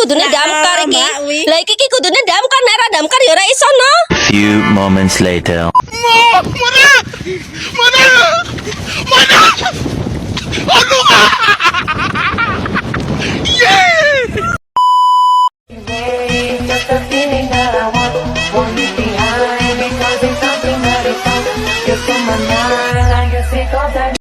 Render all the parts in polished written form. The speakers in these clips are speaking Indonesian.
kudune damkar iki. Mbak, wi. Lah iki kudune damkar, nek ora damkar ya ora iso no. Few moments later. Just a feeling that I want you behind because it's something that is on. You're in my mind, I guess it goes that.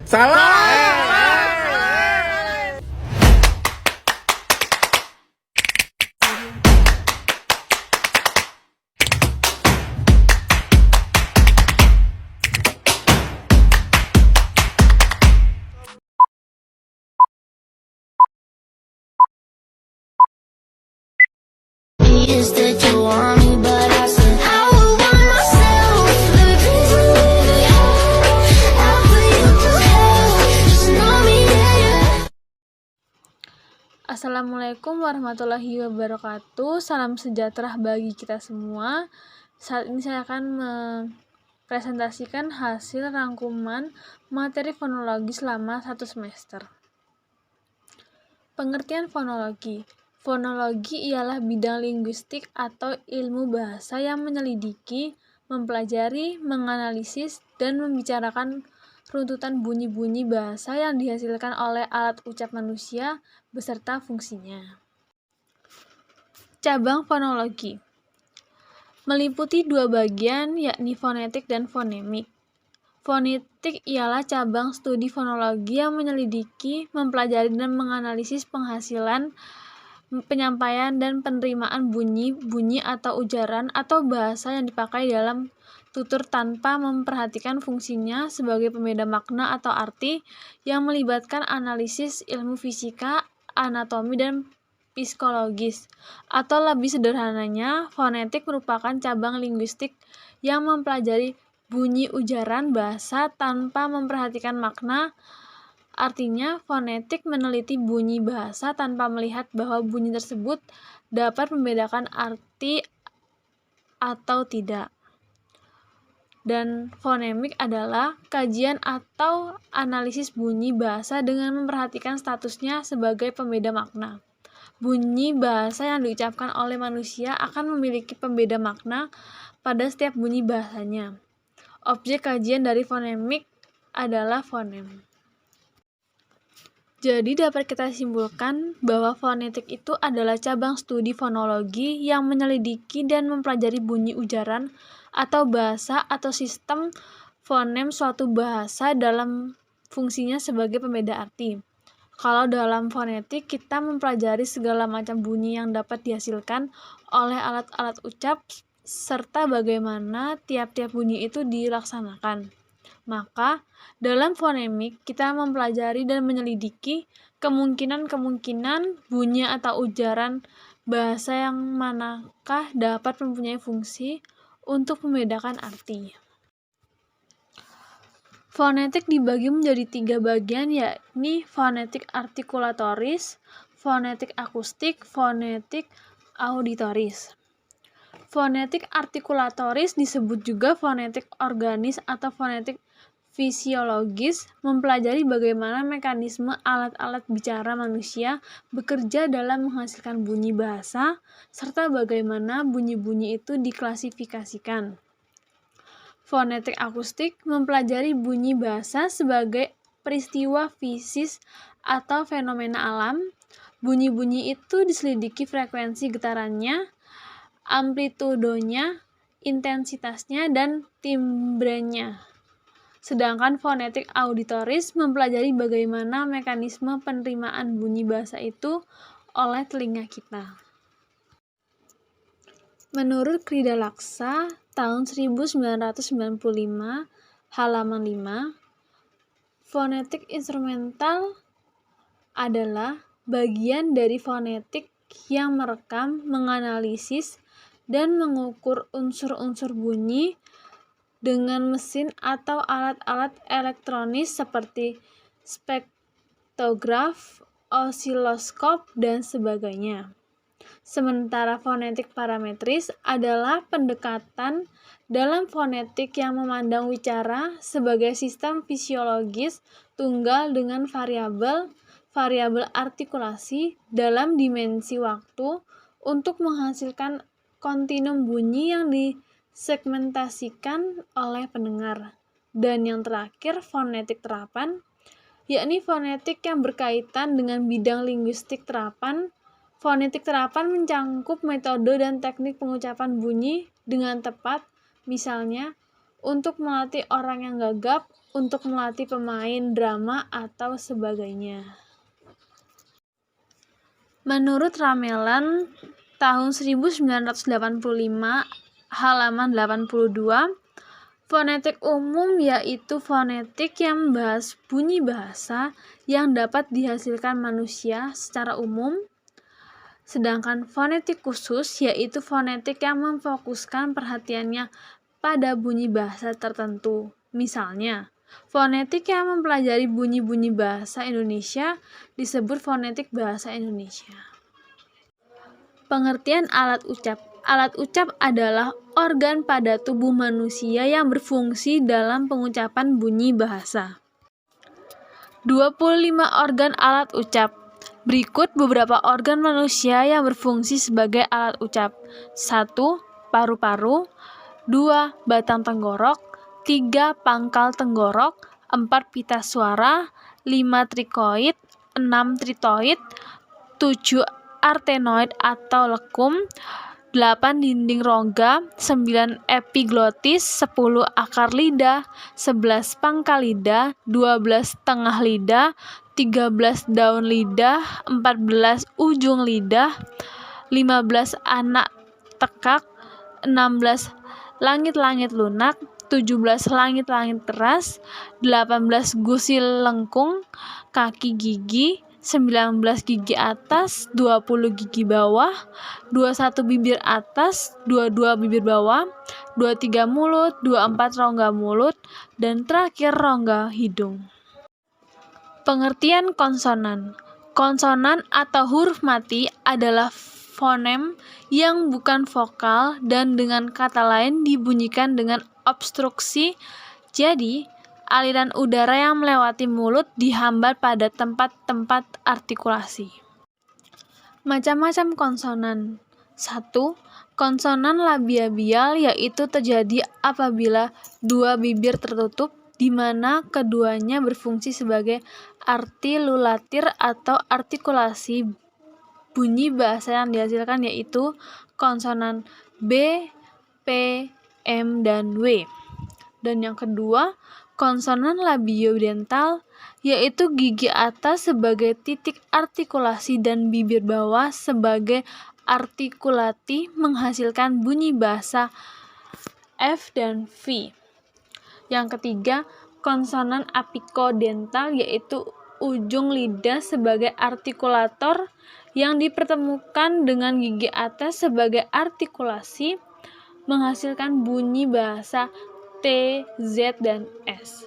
Is that you want me, but I said I would want myself. Baby, please believe it. I'll put you through hell. Just know me, yeah. Assalamualaikum warahmatullahi wabarakatuh. Salam sejahtera bagi kita semua. Saat ini saya akan mempresentasikan hasil rangkuman materi fonologi selama 1 semester. Pengertian fonologi. Fonologi ialah bidang linguistik atau ilmu bahasa yang menyelidiki, mempelajari, menganalisis, dan membicarakan runtutan bunyi-bunyi bahasa yang dihasilkan oleh alat ucap manusia beserta fungsinya. Cabang fonologi meliputi 2 bagian, yakni fonetik dan fonemik. Fonetik ialah cabang studi fonologi yang menyelidiki, mempelajari, dan menganalisis penghasilan, penyampaian, dan penerimaan bunyi atau ujaran atau bahasa yang dipakai dalam tutur tanpa memperhatikan fungsinya sebagai pembeda makna atau arti, yang melibatkan analisis ilmu fisika, anatomi, dan psikologis. Atau lebih sederhananya, fonetik merupakan cabang linguistik yang mempelajari bunyi ujaran bahasa tanpa memperhatikan makna. Artinya, fonetik meneliti bunyi bahasa tanpa melihat bahwa bunyi tersebut dapat membedakan arti atau tidak. Dan fonemik adalah kajian atau analisis bunyi bahasa dengan memperhatikan statusnya sebagai pembeda makna. Bunyi bahasa yang diucapkan oleh manusia akan memiliki pembeda makna pada setiap bunyi bahasanya. Objek kajian dari fonemik adalah fonem. Jadi dapat kita simpulkan bahwa fonetik itu adalah cabang studi fonologi yang menyelidiki dan mempelajari bunyi ujaran atau bahasa atau sistem fonem suatu bahasa dalam fungsinya sebagai pembeda arti. Kalau dalam fonetik kita mempelajari segala macam bunyi yang dapat dihasilkan oleh alat-alat ucap serta bagaimana tiap-tiap bunyi itu dilaksanakan. Maka, dalam fonemik, kita mempelajari dan menyelidiki kemungkinan-kemungkinan bunyi atau ujaran bahasa yang manakah dapat mempunyai fungsi untuk membedakan arti. Fonetik dibagi menjadi 3 bagian, yakni fonetik artikulatoris, fonetik akustik, fonetik auditoris. Fonetik artikulatoris disebut juga fonetik organis atau fonetik fisiologis, mempelajari bagaimana mekanisme alat-alat bicara manusia bekerja dalam menghasilkan bunyi bahasa, serta bagaimana bunyi-bunyi itu diklasifikasikan. Fonetik akustik mempelajari bunyi bahasa sebagai peristiwa fisis atau fenomena alam. Bunyi-bunyi itu diselidiki frekuensi getarannya, amplitudonya, intensitasnya, dan timbrenya. Sedangkan fonetik auditoris mempelajari bagaimana mekanisme penerimaan bunyi bahasa itu oleh telinga kita. Menurut Krida Laksa, tahun 1995, halaman 5, fonetik instrumental adalah bagian dari fonetik yang merekam, menganalisis, dan mengukur unsur-unsur bunyi dengan mesin atau alat-alat elektronis seperti spektograf, osiloskop, dan sebagainya. Sementara fonetik parametris adalah pendekatan dalam fonetik yang memandang wicara sebagai sistem fisiologis tunggal dengan variabel variabel artikulasi dalam dimensi waktu untuk menghasilkan kontinum bunyi yang disegmentasikan oleh pendengar. Dan yang terakhir, fonetik terapan, yakni fonetik yang berkaitan dengan bidang linguistik terapan. Fonetik terapan mencangkup metode dan teknik pengucapan bunyi dengan tepat, misalnya untuk melatih orang yang gagap, untuk melatih pemain drama, atau sebagainya. Menurut Ramelan, tahun 1985, halaman 82, fonetik umum yaitu fonetik yang membahas bunyi bahasa yang dapat dihasilkan manusia secara umum. Sedangkan fonetik khusus yaitu fonetik yang memfokuskan perhatiannya pada bunyi bahasa tertentu. Misalnya, fonetik yang mempelajari bunyi-bunyi bahasa Indonesia disebut fonetik bahasa Indonesia. Pengertian alat ucap. Alat ucap adalah organ pada tubuh manusia yang berfungsi dalam pengucapan bunyi bahasa. 25 organ alat ucap. Berikut beberapa organ manusia yang berfungsi sebagai alat ucap. 1. Paru-paru. 2. Batang tenggorok. 3. Pangkal tenggorok. 4. Pita suara. 5. Trikoid. 6. Tritoid. 7. Artenoid atau lekum. 8. Dinding rongga. 9. Epiglotis. 10. Akar lidah. 11. Pangkal lidah. 12. Tengah lidah. 13 daun lidah, 14 ujung lidah, 15 anak tekak, 16 langit-langit lunak, 17 langit-langit keras, 18 gusi lengkung, kaki gigi, 19 gigi atas, 20 gigi bawah, 21 bibir atas, 22 bibir bawah, 23 mulut, 24 rongga mulut, dan terakhir rongga hidung. Pengertian konsonan. Konsonan atau huruf mati adalah fonem yang bukan vokal dan dengan kata lain dibunyikan dengan obstruksi. Jadi, aliran udara yang melewati mulut dihambat pada tempat-tempat artikulasi. Macam-macam konsonan. 1. Konsonan labial yaitu terjadi apabila dua bibir tertutup di mana keduanya berfungsi sebagai artilulatir atau artikulasi bunyi bahasa yang dihasilkan yaitu konsonan B, P, M, dan W. Dan yang kedua, konsonan labiodental yaitu gigi atas sebagai titik artikulasi dan bibir bawah sebagai artikulati menghasilkan bunyi bahasa F dan V. Yang ketiga, konsonan apikodental yaitu ujung lidah sebagai artikulator yang dipertemukan dengan gigi atas sebagai artikulasi menghasilkan bunyi bahasa T, Z, dan S.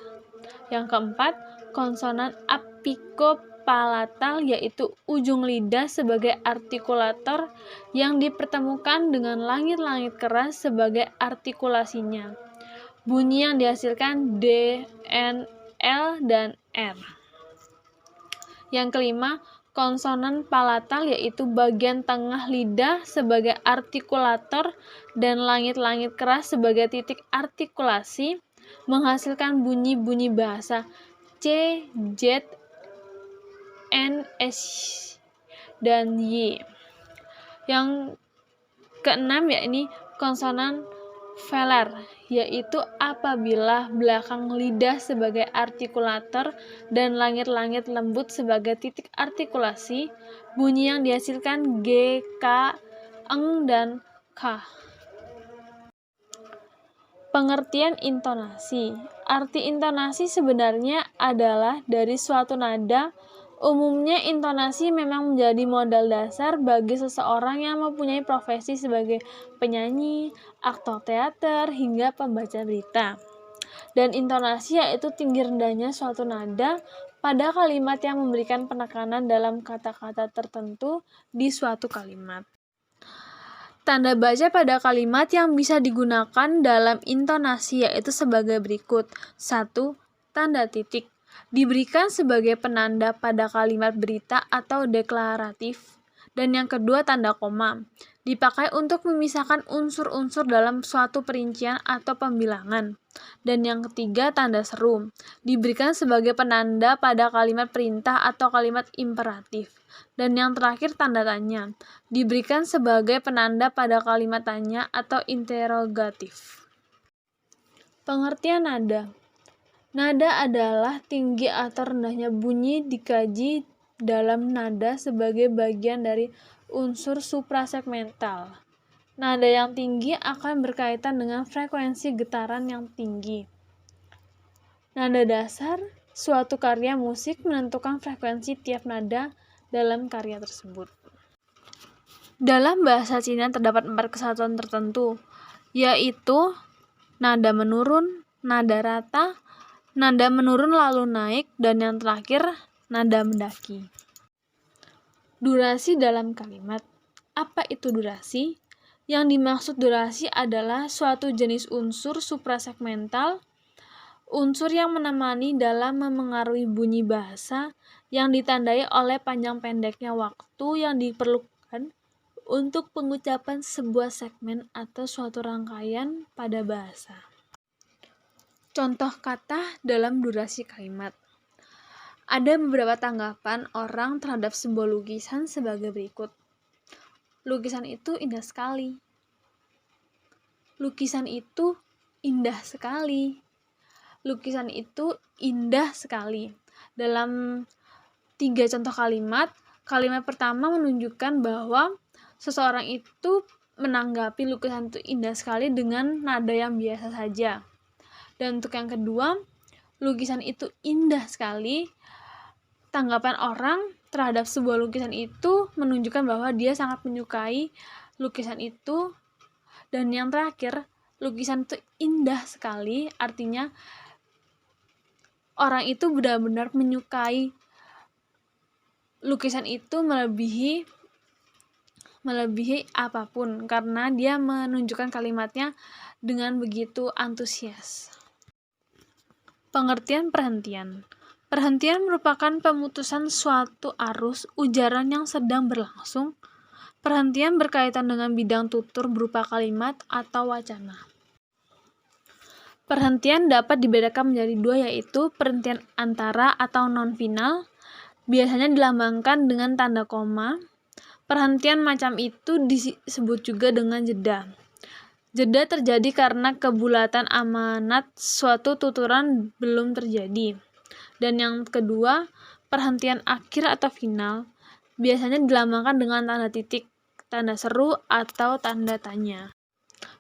Yang keempat, konsonan apikopalatal yaitu ujung lidah sebagai artikulator yang dipertemukan dengan langit-langit keras sebagai artikulasinya. Bunyi yang dihasilkan D, N, L, dan R. Yang kelima, konsonan palatal yaitu bagian tengah lidah sebagai artikulator dan langit-langit keras sebagai titik artikulasi menghasilkan bunyi-bunyi bahasa C, Z, N, S, dan Y. Yang keenam yakni konsonan velar yaitu apabila belakang lidah sebagai artikulator dan langit-langit lembut sebagai titik artikulasi, bunyi yang dihasilkan G, K, Eng, dan K. Pengertian intonasi. Arti intonasi sebenarnya adalah dari suatu nada. Umumnya intonasi memang menjadi modal dasar bagi seseorang yang mempunyai profesi sebagai penyanyi, aktor teater, hingga pembaca berita. Dan intonasi yaitu tinggi rendahnya suatu nada pada kalimat yang memberikan penekanan dalam kata-kata tertentu di suatu kalimat. Tanda baca pada kalimat yang bisa digunakan dalam intonasi yaitu sebagai berikut. 1. Tanda titik. diberikan sebagai penanda pada kalimat berita atau deklaratif. Dan yang kedua, tanda koma, dipakai untuk memisahkan unsur-unsur dalam suatu perincian atau pembilangan. Dan yang ketiga, tanda seru, diberikan sebagai penanda pada kalimat perintah atau kalimat imperatif. Dan yang terakhir, tanda tanya, diberikan sebagai penanda pada kalimat tanya atau interrogatif. Pengertian nada. Nada adalah tinggi atau rendahnya bunyi dikaji dalam nada sebagai bagian dari unsur suprasegmental. Nada yang tinggi akan berkaitan dengan frekuensi getaran yang tinggi. Nada dasar suatu karya musik menentukan frekuensi tiap nada dalam karya tersebut. Dalam bahasa Cina terdapat 4 kesatuan tertentu, yaitu nada menurun, nada rata, nada menurun lalu naik, dan yang terakhir, nada mendaki. Durasi dalam kalimat. Apa itu durasi? Yang dimaksud durasi adalah suatu jenis unsur suprasegmental, unsur yang menemani dalam memengaruhi bunyi bahasa yang ditandai oleh panjang pendeknya waktu yang diperlukan untuk pengucapan sebuah segmen atau suatu rangkaian pada bahasa. Contoh kata dalam durasi kalimat. Ada beberapa tanggapan orang terhadap sebuah lukisan sebagai berikut. Lukisan itu indah sekali. Lukisan itu indah sekali. Lukisan itu indah sekali. Dalam 3 contoh kalimat, kalimat pertama menunjukkan bahwa seseorang itu menanggapi lukisan itu indah sekali dengan nada yang biasa saja. Dan untuk yang kedua, lukisan itu indah sekali. Tanggapan orang terhadap sebuah lukisan itu menunjukkan bahwa dia sangat menyukai lukisan itu. Dan yang terakhir, lukisan itu indah sekali, artinya orang itu benar-benar menyukai lukisan itu melebihi apapun, karena dia menunjukkan kalimatnya dengan begitu antusias. Pengertian perhentian. Perhentian merupakan pemutusan suatu arus ujaran yang sedang berlangsung. Perhentian berkaitan dengan bidang tutur berupa kalimat atau wacana. Perhentian dapat dibedakan menjadi 2, yaitu perhentian antara atau non-final, biasanya dilambangkan dengan tanda koma. Perhentian macam itu disebut juga dengan jeda. Jeda terjadi karena kebulatan amanat suatu tuturan belum terjadi. Dan yang kedua, perhentian akhir atau final, biasanya dilambangkan dengan tanda titik, tanda seru, atau tanda tanya.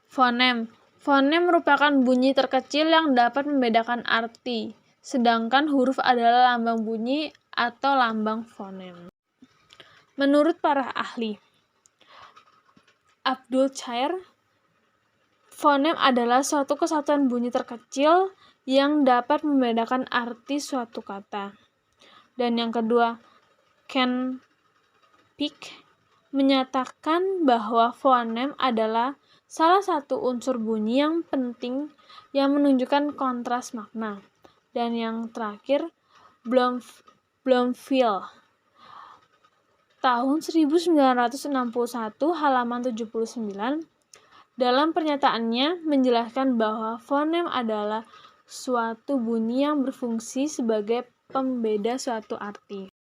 Fonem. Fonem merupakan bunyi terkecil yang dapat membedakan arti, sedangkan huruf adalah lambang bunyi atau lambang fonem. Menurut para ahli, Abdul Chair, fonem adalah suatu kesatuan bunyi terkecil yang dapat membedakan arti suatu kata. Dan yang kedua, Ken Pick menyatakan bahwa fonem adalah salah satu unsur bunyi yang penting yang menunjukkan kontras makna. Dan yang terakhir, Bloomfield, tahun 1961, halaman 79, dalam pernyataannya menjelaskan bahwa fonem adalah suatu bunyi yang berfungsi sebagai pembeda suatu arti.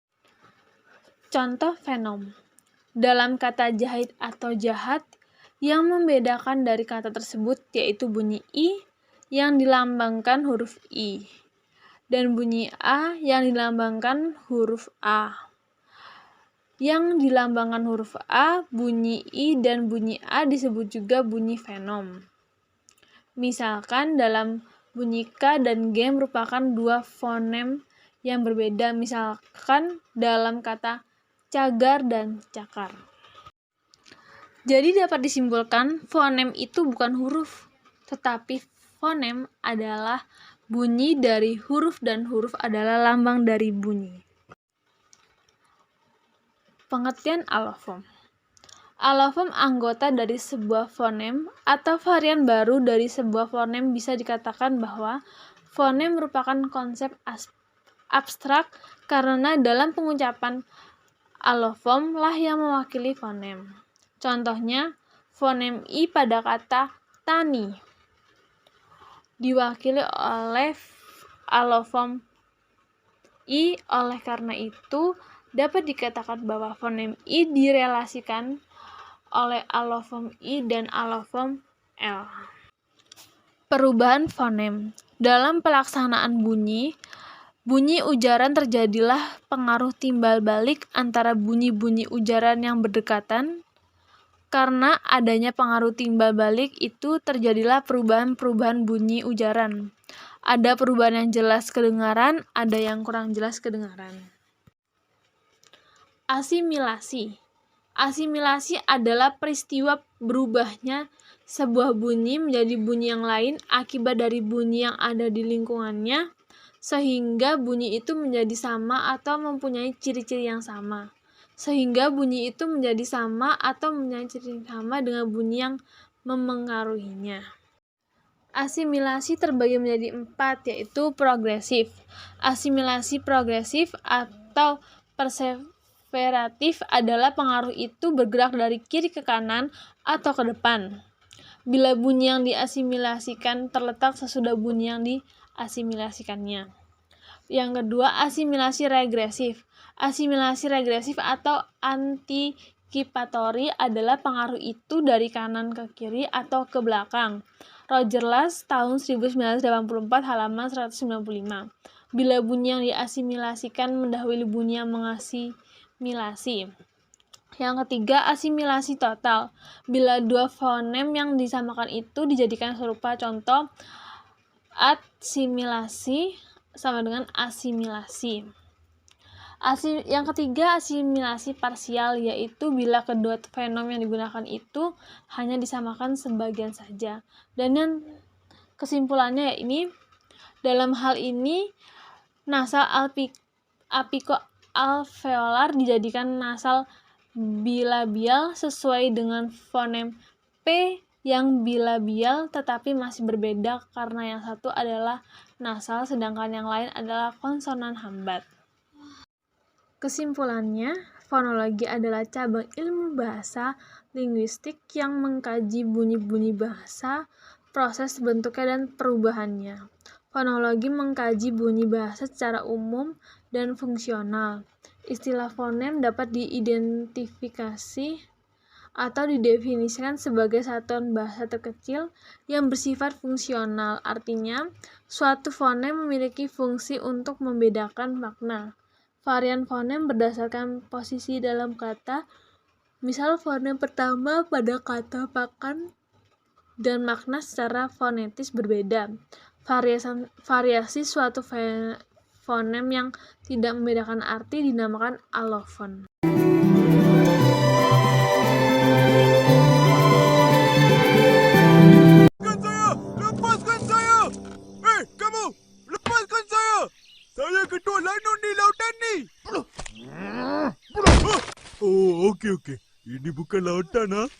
Contoh fenom. Dalam kata jahit atau jahat, yang membedakan dari kata tersebut yaitu bunyi i yang dilambangkan huruf i dan bunyi a yang dilambangkan huruf a. Yang dilambangkan huruf a, bunyi i dan bunyi a disebut juga bunyi fenom. Misalkan dalam bunyi K dan G merupakan 2 fonem yang berbeda, misalkan dalam kata cagar dan cakar. Jadi dapat disimpulkan fonem itu bukan huruf, tetapi fonem adalah bunyi dari huruf dan huruf adalah lambang dari bunyi. Pengertian alofom. Alofom anggota dari sebuah fonem atau varian baru dari sebuah fonem. Bisa dikatakan bahwa fonem merupakan konsep abstrak karena dalam pengucapan alloform lah yang mewakili fonem. Contohnya, fonem I pada kata tani diwakili oleh alloform I. Oleh karena itu, dapat dikatakan bahwa fonem I direlasikan oleh alloform I dan alloform L. Perubahan fonem. Dalam pelaksanaan bunyi ujaran terjadilah pengaruh timbal balik antara bunyi-bunyi ujaran yang berdekatan. Karena adanya pengaruh timbal balik itu terjadilah perubahan-perubahan bunyi ujaran. Ada perubahan yang jelas kedengaran, ada yang kurang jelas kedengaran. Asimilasi. Asimilasi adalah peristiwa berubahnya sebuah bunyi menjadi bunyi yang lain akibat dari bunyi yang ada di lingkungannya, sehingga bunyi itu menjadi sama atau mempunyai ciri-ciri yang sama. Sehingga bunyi itu menjadi sama atau mempunyai ciri yang sama dengan bunyi yang memengaruhinya. Asimilasi terbagi menjadi 4, yaitu progresif. Asimilasi progresif atau perseveratif adalah pengaruh itu bergerak dari kiri ke kanan atau ke depan. Bila bunyi yang diasimilasikan terletak sesudah bunyi yang diasimilasikannya. Yang kedua, asimilasi regresif. Asimilasi regresif atau anticipatory adalah pengaruh itu dari kanan ke kiri atau ke belakang. Roger Lass, tahun 1984, halaman 195. Bila bunyi yang diasimilasikan mendahului bunyi yang mengasimilasi. Yang ketiga, asimilasi total. Bila dua fonem yang disamakan itu dijadikan serupa, contoh asimilasi sama dengan asimilasi. Yang ketiga, asimilasi parsial, yaitu bila kedua fenom yang digunakan itu hanya disamakan sebagian saja. Dan yang kesimpulannya ini, dalam hal ini nasal apikoalveolar dijadikan nasal bilabial sesuai dengan fonem P yang bilabial tetapi masih berbeda karena yang satu adalah nasal sedangkan yang lain adalah konsonan hambat. Kesimpulannya, fonologi adalah cabang ilmu bahasa linguistik yang mengkaji bunyi-bunyi bahasa, proses bentuknya dan perubahannya. Fonologi mengkaji bunyi bahasa secara umum dan fungsional. Istilah fonem dapat diidentifikasi atau didefinisikan sebagai satuan bahasa terkecil yang bersifat fungsional. Artinya, suatu fonem memiliki fungsi untuk membedakan makna. Varian fonem berdasarkan posisi dalam kata, misal fonem pertama pada kata makan dan makna secara fonetis berbeda. Variasi suatu fonem yang tidak membedakan arti dinamakan allofon. Lepaskan saya! Hei, kamu! Lepaskan saya! Saya ketua lanun di lautan ni! Oh, okey. Ini bukan lautan, ha?